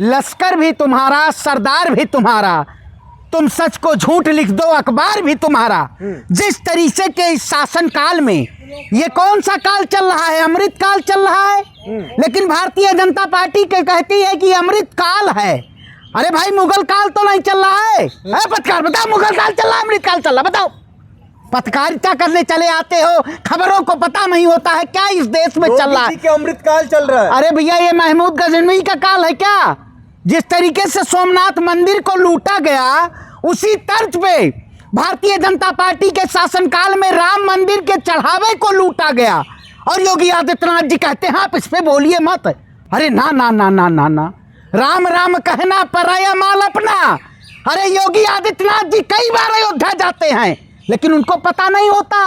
लश्कर भी तुम्हारा, सरदार भी तुम्हारा, तुम सच को झूठ लिख दो, अखबार भी तुम्हारा। जिस तरीके के इस शासन काल में, ये कौन सा काल चल रहा है? अमृत काल चल रहा है। लेकिन भारतीय जनता पार्टी के कहती है कि अमृत काल है। अरे भाई, मुगल काल तो नहीं चल रहा है। पत्रकार बताओ, मुगल काल चल रहा है, अमृत काल चल रहा है? बताओ। पत्रकारिता करने चले आते हो, खबरों को पता नहीं होता है क्या इस देश में चल रहा है? अमृत काल चल रहा है। अरे भैया, ये महमूद गजनवी का काल है क्या? जिस तरीके से सोमनाथ मंदिर को लूटा गया, उसी तर्ज पे भारतीय जनता पार्टी के शासनकाल में राम मंदिर के चढ़ावे को लूटा गया। और योगी आदित्यनाथ जी कहते हैं आप इस पे बोलिए मत। अरे ना ना ना ना ना ना, राम राम कहना पराया माल अपना। अरे योगी आदित्यनाथ जी कई बार अयोध्या जाते हैं, लेकिन उनको पता नहीं होता,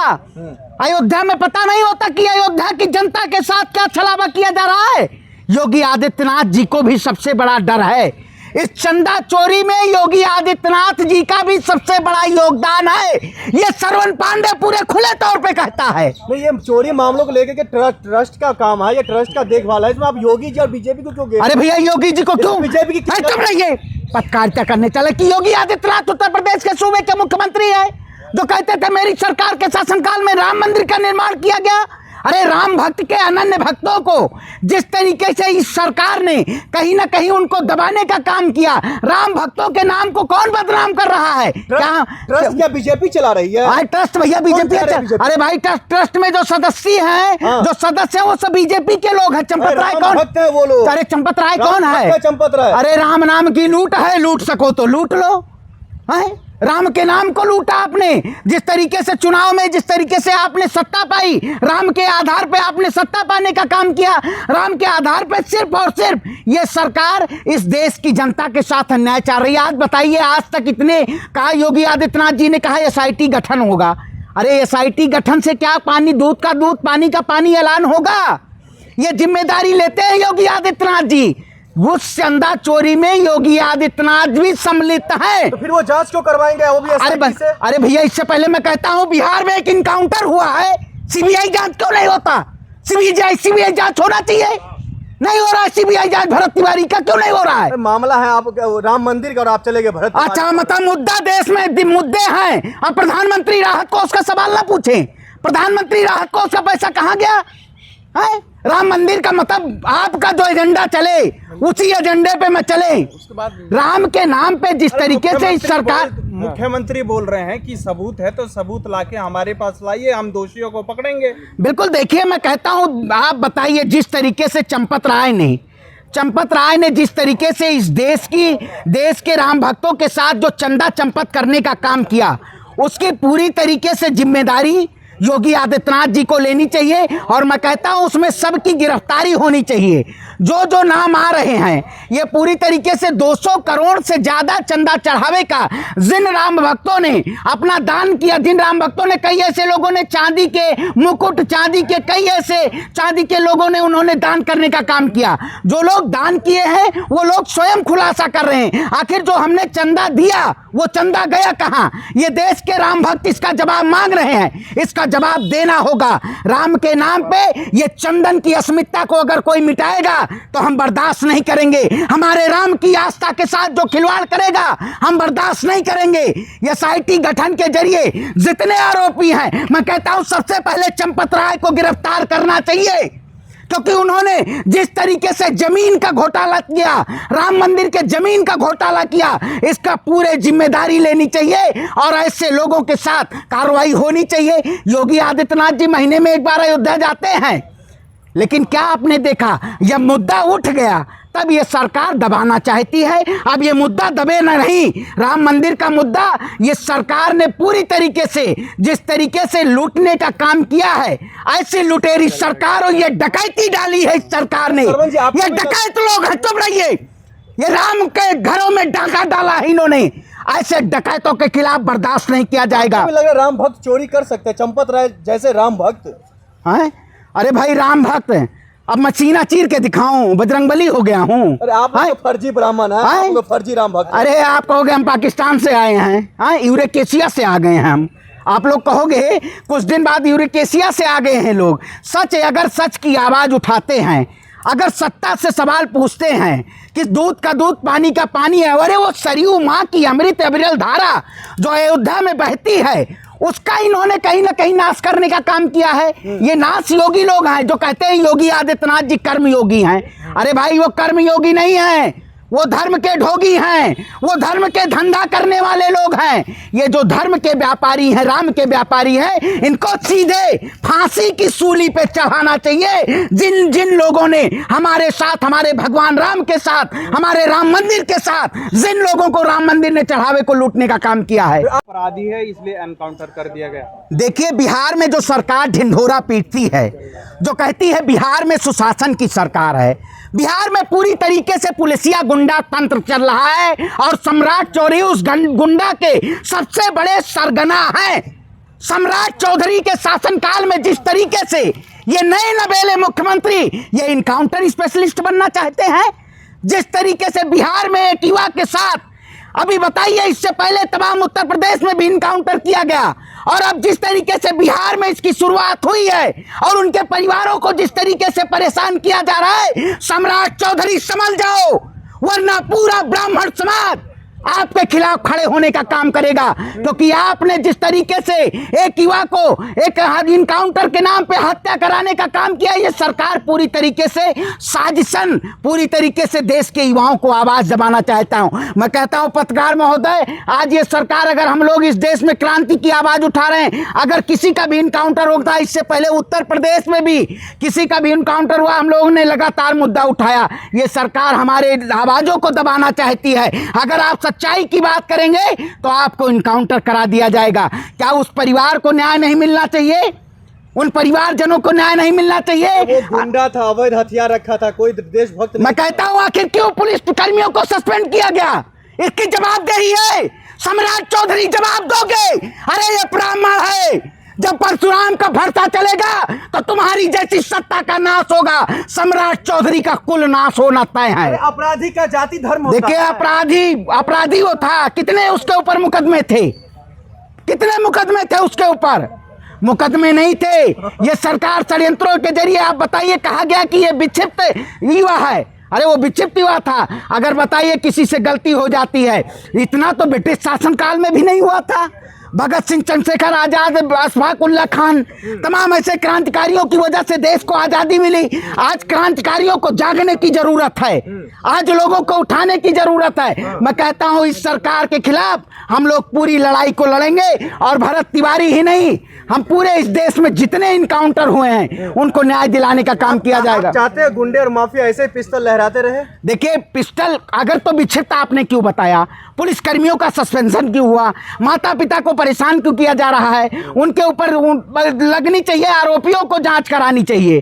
अयोध्या में पता नहीं होता कि अयोध्या की जनता के साथ क्या छलावा किया जा रहा है। योगी आदित्यनाथ जी को भी सबसे बड़ा डर है। इस चंदा चोरी में योगी आदित्यनाथ जी का भी सबसे बड़ा योगदान है। ये श्रवण पांडे पूरे खुले तौर पे कहता है। नहीं, ये चोरी मामलों को लेकर के ट्रस्ट का काम है, ये ट्रस्ट का देखभाल है। इसमें आप योगी जी और बीजेपी को क्यों? अरे भैया, योगी जी को क्यों? बीजेपी की चुप रहिए। पत्रकारिता करने चले कि योगी आदित्यनाथ उत्तर प्रदेश के सूबे के मुख्यमंत्री है, जो कहते थे मेरी सरकार के शासनकाल में राम मंदिर का निर्माण किया गया। अरे राम भक्त के अनन्य भक्तों को जिस तरीके से इस सरकार ने कहीं ना कहीं उनको दबाने का काम किया, राम भक्तों के नाम को कौन बदनाम कर रहा है? ट्रस्ट क्या बीजेपी चला रही है? ट्रस्ट भैया बीजेपी। अरे भाई, ट्रस्ट में जो सदस्य हैं, जो सदस्य हैं, वो सब बीजेपी के लोग हैं। चंपत राय कौन है वो लोग? अरे चंपत राय कौन है? चंपत राय। अरे राम नाम की लूट है, लूट सको तो लूट लो। है राम के नाम को लूटा आपने। जिस तरीके से चुनाव में जिस तरीके से आपने सत्ता पाई, राम के आधार पे आपने सत्ता पाने का काम किया। राम के आधार पे सिर्फ और सिर्फ ये सरकार इस देश की जनता के साथ अन्याय चाह रही है। आज बताइए, आज तक इतने कहा, योगी आदित्यनाथ जी ने कहा एसआईटी गठन होगा। अरे एसआईटी गठन से क्या, पानी दूध का दूध, पानी का पानी ऐलान होगा? ये जिम्मेदारी लेते हैं योगी आदित्यनाथ जी। उस चंदा चोरी में योगी आदित्यनाथ भी सम्मिलित है। तो फिर वो जांच क्यों करवाएंगे? वो भी अरे भैया, इससे पहले मैं कहता हूं, बिहार में एक इनकाउंटर हुआ है, सीबीआई जांच क्यों नहीं होता? सीबीआई जांच होना चाहिए, नहीं हो रहा है। सीबीआई जांच भरत तिवारी का क्यों नहीं हो रहा है? मामला है आप राम मंदिर का और आप चले गए भरत। अच्छा, मतलब मुद्दा देश में मुद्दे हैं और प्रधानमंत्री राहत कोष का सवाल ना पूछे। प्रधानमंत्री राहत कोष का पैसा कहाँ गया है? राम मंदिर का मतलब आपका जो एजेंडा चले, उसी एजेंडे पे मैं चले। राम के नाम पे जिस तरीके से इस सरकार, मुख्यमंत्री बोल रहे हैं कि सबूत है तो सबूत लाके हमारे पास लाइए, हम दोषियों को पकड़ेंगे। बिल्कुल। देखिए, मैं कहता हूं, आप बताइए, जिस तरीके से चंपत राय ने जिस तरीके से इस देश के राम भक्तों के साथ जो चंदा चंपत करने का काम किया, उसकी पूरी तरीके से जिम्मेदारी योगी आदित्यनाथ जी को लेनी चाहिए। और मैं कहता हूं, उसमें सबकी गिरफ्तारी होनी चाहिए। जो नाम आ रहे हैं, ये पूरी तरीके से 200 करोड़ से ज्यादा चंदा चढ़ावे का जिन राम भक्तों ने अपना दान किया, जिन राम भक्तों ने, कई ऐसे लोगों ने चांदी के मुकुट, चांदी के कई ऐसे चांदी के लोगों ने उन्होंने दान करने का काम किया। जो लोग दान किए हैं वो लोग स्वयं खुलासा कर रहे हैं, आखिर जो हमने चंदा दिया वो चंदा गया कहां? ये देश के राम भक्त इसका जवाब मांग रहे हैं, इसका जवाब देना होगा। राम के नाम पे ये चंदन की अस्मिता को अगर कोई मिटाएगा तो हम बर्दाश्त नहीं करेंगे। हमारे राम की आस्था के साथ जो खिलवाड़ करेगा, हम बर्दाश्त नहीं करेंगे। एसआईटी गठन के जरिए जितने आरोपी हैं, मैं कहता हूं सबसे पहले चंपत राय को गिरफ्तार करना चाहिए, क्योंकि उन्होंने जिस तरीके से जमीन का घोटाला किया, राम मंदिर के जमीन का घोटाला किया, इसका पूरे जिम्मेदारी लेनी चाहिए और ऐसे लोगों के साथ कार्रवाई होनी चाहिए। योगी आदित्यनाथ जी महीने में एक बार अयोध्या जाते हैं, लेकिन क्या आपने देखा, जब मुद्दा उठ गया तब ये सरकार दबाना चाहती है। अब ये मुद्दा दबे न नहीं, राम मंदिर का मुद्दा, ये सरकार ने पूरी तरीके से जिस तरीके से लूटने का काम किया है, ऐसी लुटेरी सरकार और ये डकैती डाली है इस सरकार ने। ये डकैत लोग हैं, चुप रहिए। ये राम के घरों में डाका डाला है इन्होंने। ऐसे डकैतों के खिलाफ बर्दाश्त नहीं किया जाएगा। लग रहा राम भक्त चोरी कर सकते हैं, चंपत राय जैसे राम भक्त हैं? अरे भाई, राम भक्त, अब मैं सीना चीर के दिखाऊं, बजरंगबली हो गया हूं। अरे आप तो फर्जी ब्राह्मण है, आप तो फर्जी राम भक्त। अरे आप कहोगे हम पाकिस्तान से आए हैं, हाँ, यूरेकेशिया से आ गए हैं हम। आप लोग कहोगे कुछ दिन बाद यूरेकेशिया से आ गए हैं लोग। सच है, अगर सच की आवाज उठाते हैं, अगर सत्ता से सवाल पूछते हैं कि दूध का दूध पानी का पानी है, अरे वो सरयू माँ की अमृत अविरल धारा जो अयोध्या में बहती है उसका इन्होंने कहीं ना कहीं नाश करने का काम किया है। ये नाश योगी लोग हैं जो कहते हैं योगी आदित्यनाथ जी कर्म योगी हैं। अरे भाई वो कर्म योगी नहीं है, वो धर्म के ढोगी हैं, वो धर्म के धंधा करने वाले लोग हैं। ये जो धर्म के व्यापारी हैं, राम के व्यापारी हैं, इनको सीधे फांसी की सूली पे चढ़ाना चाहिए। जिन जिन लोगों ने हमारे साथ, हमारे भगवान राम के साथ, हमारे राम मंदिर के साथ, जिन लोगों को राम मंदिर ने चढ़ावे को लूटने का काम किया है। अपराधी है इसलिए एनकाउंटर कर दिया गया। देखिए बिहार में जो सरकार ढिंढोरा पीटती है, जो कहती है बिहार में सुशासन की सरकार है, बिहार में पूरी तरीके से पुलिसिया गुंडा तंत्र चल रहा है और सम्राट चौधरी उस गुंडा के सबसे बड़े सरगना हैं। सम्राट चौधरी के शासनकाल में जिस तरीके से ये नए नवेले मुख्यमंत्री ये इनकाउंटर स्पेशलिस्ट बनना चाहते हैं, जिस तरीके से बिहार में एक्टिवा के साथ, अभी बताइए इससे पहले तमाम उत्तर प्रदेश में भी इनकाउंटर किया गया और अब जिस तरीके से बिहार में इसकी शुरुआत हुई है और उनके परिवारों को जिस तरीके से परेशान किया जा रहा है, सम्राट चौधरी समझ जाओ वरना पूरा ब्राह्मण समाज आपके खिलाफ खड़े होने का काम करेगा। क्योंकि आपने जिस तरीके से एक युवा को एक इनकाउंटर के नाम पे हत्या कराने का काम किया, ये सरकार पूरी तरीके से साजिशन, पूरी तरीके से देश के युवाओं को आवाज दबाना चाहता हूं। मैं कहता हूं पत्रकार महोदय, आज ये सरकार, अगर हम लोग इस देश में क्रांति की आवाज उठा रहे हैं, अगर किसी का भी इनकाउंटर होता है, इससे पहले उत्तर प्रदेश में भी किसी का भी इनकाउंटर हुआ, हम लोगों ने लगातार मुद्दा उठाया। ये सरकार हमारे आवाजों को दबाना चाहती है। अगर आप सच्चाई की बात करेंगे तो आपको इनकाउंटर करा दिया जाएगा। क्या उस परिवार को न्याय नहीं मिलना चाहिए? उन परिवारजनों को न्याय नहीं मिलना चाहिए? वो गुंडा था, अवैध हथियार रखा था, कोई देशभक्त नहीं। मैं कहता हूं आखिर क्यों पुलिस कर्मियों को सस्पेंड किया गया? इसकी जवाबदेही है सम्राट चौधरी, जवाब दोगे? अरे ये ब्राह्मण है, जब परशुराम का भरता चलेगा तो तुम्हारी जैसी सत्ता का नाश होगा। सम्राट चौधरी का कुल नाश होना तय है। अपराधी का जाति धर्म होता देखिए है। अपराधी वो था, कितने उसके ऊपर मुकदमे थे, कितने मुकदमे थे उसके ऊपर? मुकदमे नहीं थे। ये सरकार षड्यंत्रों के जरिए, आप बताइए, कहा गया कि ये विक्षिप्त युवा है। अरे वो विक्षिप्त हुआ था। अगर बताइए किसी से गलती हो जाती है, इतना तो ब्रिटिश शासनकाल में भी नहीं हुआ था। भगत सिंह, चंद्रशेखर आजाद, अशफाक उल्लाह खान, तमाम ऐसे क्रांतिकारियों की वजह से देश को आज़ादी मिली। आज क्रांतिकारियों को जागने की जरूरत है, आज लोगों को उठाने की जरूरत है। मैं कहता हूं इस सरकार के खिलाफ हम लोग पूरी लड़ाई को लड़ेंगे और भरत तिवारी ही नहीं, हम पूरे इस देश में जितने इनकाउंटर हुए हैं उनको न्याय दिलाने का काम किया जाएगा। चाहते हैं गुंडे और माफिया ऐसे पिस्टल लहराते रहे? देखिए पिस्टल अगर तो विक्षिप्त आपने क्यों बताया, पुलिस कर्मियों का सस्पेंशन क्यों हुआ, माता पिता को परेशान क्यों किया जा रहा है, उनके ऊपर लगनी चाहिए, आरोपियों को जांच करानी चाहिए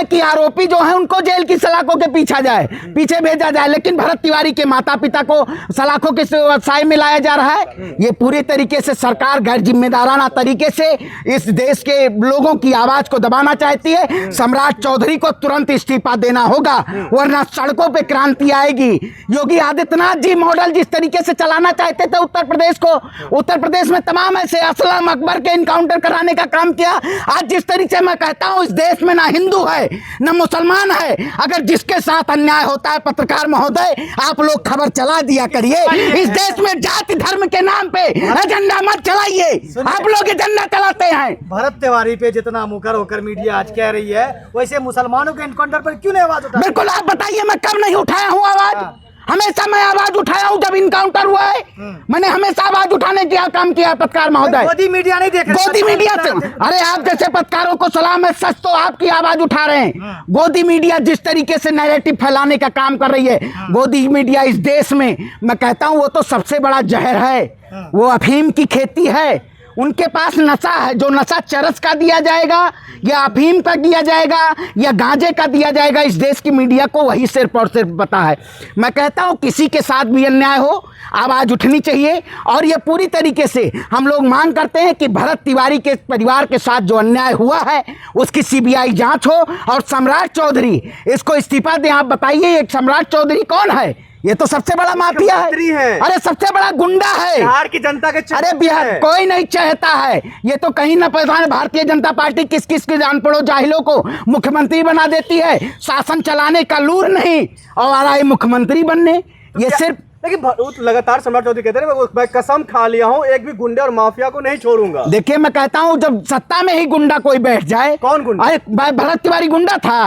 कि आरोपी जो है उनको जेल की सलाखों के पीछे भेजा जाए। लेकिन भरत तिवारी के माता पिता को सलाखों के साए में लाया जा रहा है। ये पूरी तरीके से सरकार गैर जिम्मेदाराना तरीके से इस देश के लोगों की आवाज को दबाना चाहती है। सम्राट चौधरी को तुरंत इस्तीफा देना होगा वरना सड़कों पे क्रांति आएगी। योगी आदित्यनाथ जी मॉडल जिस तरीके से चलाना चाहते थे उत्तर प्रदेश को, उत्तर प्रदेश में तमाम ऐसे असलम अकबर के इनकाउंटर कराने का काम किया। आज जिस तरीके से मैं कहता हूं इस देश में ना हिंदू है ना मुसलमान है, अगर जिसके साथ अन्याय होता है पत्रकार महोदय आप लोग खबर चला दिया करिए। इस देश में जाति धर्म के नाम पे एजेंडा मत चलाइए, आप लोग एजेंडा चलाते हैं। भरत तिवारी पे जितना मुकर होकर मीडिया आज कह रही है, वैसे मुसलमानों के एनकाउंटर पर क्यों नहीं आवाज उठा? बिल्कुल, आप बताइए मैं कब नहीं उठाया हूँ आवाज? हमेशा मैं आवाज उठाया हूँ जब इनकाउंटर हुआ है। मैंने हमेशा आवाज उठाने का काम किया है पत्रकार महोदय। गोदी मीडिया नहीं देख रहे, गोदी मीडिया से, अरे आप जैसे पत्रकारों को सलाम है, सच तो आपकी आवाज उठा रहे हैं। गोदी मीडिया जिस तरीके से नैरेटिव फैलाने का काम कर रही है, गोदी मीडिया इस देश में मैं कहता हूँ वो तो सबसे बड़ा जहर है। वो अफीम की खेती है, उनके पास नशा है। जो नशा चरस का दिया जाएगा या अफीम का दिया जाएगा या गांजे का दिया जाएगा, इस देश की मीडिया को वही सिर्फ और सिर्फ पता है। मैं कहता हूं किसी के साथ भी अन्याय हो आवाज़ उठनी चाहिए और ये पूरी तरीके से हम लोग मांग करते हैं कि भरत तिवारी के परिवार के साथ जो अन्याय हुआ है उसकी सीबीआई जांच हो और सम्राट चौधरी इसको इस्तीफा दें। आप बताइए एक सम्राट चौधरी कौन है? ये तो सबसे बड़ा माफिया मुख्यमंत्री है, हैं। अरे सबसे बड़ा गुंडा है। बिहार की जनता के अरे बिहार कोई नहीं चाहता है, ये तो कहीं न पहचान भारतीय जनता पार्टी किस किस के जान पड़ो जाहिलों को मुख्यमंत्री बना देती है, शासन चलाने का लूर नहीं और आ रहा है मुख्यमंत्री बनने। ये सिर्फ लेकिन वो तो लगातार सम्राट चौधरी कहते हैं मैं कसम खा लिया हूँ एक भी गुंडे और माफिया को नहीं छोड़ूंगा। देखिए मैं कहता हूँ जब सत्ता में ही गुंडा कोई बैठ जाए। कौन गुंडा? अरे भरत तिवारी गुंडा था,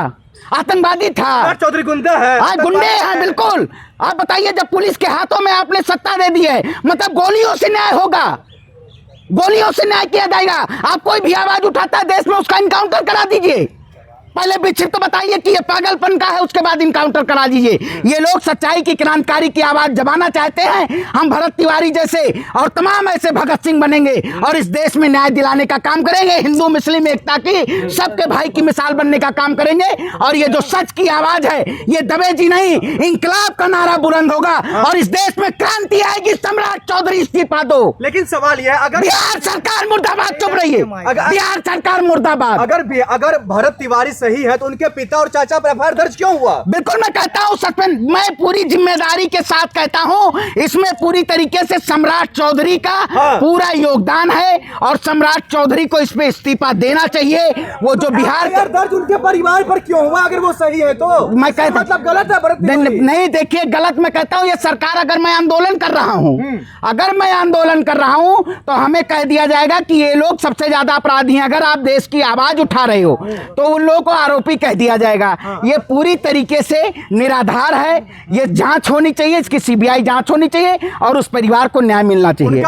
आतंकवादी था। सम्राट चौधरी गुंडा है, हाँ गुंडे हैं बिल्कुल। आप बताइए जब पुलिस के हाथों में आपने सत्ता दे दी है, मतलब गोलियों से न्याय होगा, गोलियों से न्याय किया जाएगा। आप कोई भी आवाज उठाता है देश में उसका इनकाउंटर करा दीजिए। पहले पीछे तो बताइए कि ये पागलपन का है, उसके बाद इनकाउंटर करा दीजिए। ये लोग सच्चाई की क्रांतिकारी की आवाज दबाना चाहते हैं। हम भरत तिवारी जैसे और तमाम ऐसे भगत सिंह बनेंगे और इस देश में न्याय दिलाने का काम करेंगे, हिंदू मुस्लिम एकता की सबके भाई की मिसाल बनने का काम करेंगे। और ये जो सच की आवाज है ये दबेगी नहीं, इंकलाब का नारा बुलंद होगा और इस देश में क्रांति आएगी। सम्राट चौधरी इस्तीफा दो। लेकिन सवाल यह है अगर बिहार सरकार मुर्दाबाद, चुप रहिए, बिहार सरकार मुर्दाबाद। अगर भरत तिवारी सही है तो उनके पिता और चाचा पर एफआईआर दर्ज क्यों हुआ? बिल्कुल मैं कहता हूं सच में, मैं पूरी जिम्मेदारी के साथ कहता हूं, इसमें पूरी तरीके से सम्राट चौधरी का पूरा योगदान है और सम्राट चौधरी को इस पे इस्तीफा देना चाहिए। वो जो बिहार का दर्ज उनके परिवार पर क्यों हुआ अगर वो सही है तो? मैं कहता मतलब गलत है भरत तिवारी? नहीं देखिए गलत मैं कहता हूं, ये सरकार अगर मैं आंदोलन कर रहा हूं, अगर मैं आंदोलन कर रहा हूं तो हमें कह दिया जाएगा कि ये लोग सबसे ज्यादा अपराधी हैं। अगर आप देश की आवाज उठा रहे हो तो उन लोगों को आरोपी कह दिया जाएगा। ये पूरी तरीके से निराधार है, ये जांच होनी चाहिए, इसकी सीबीआई जांच होनी चाहिए और उस परिवार को न्याय मिलना चाहिए।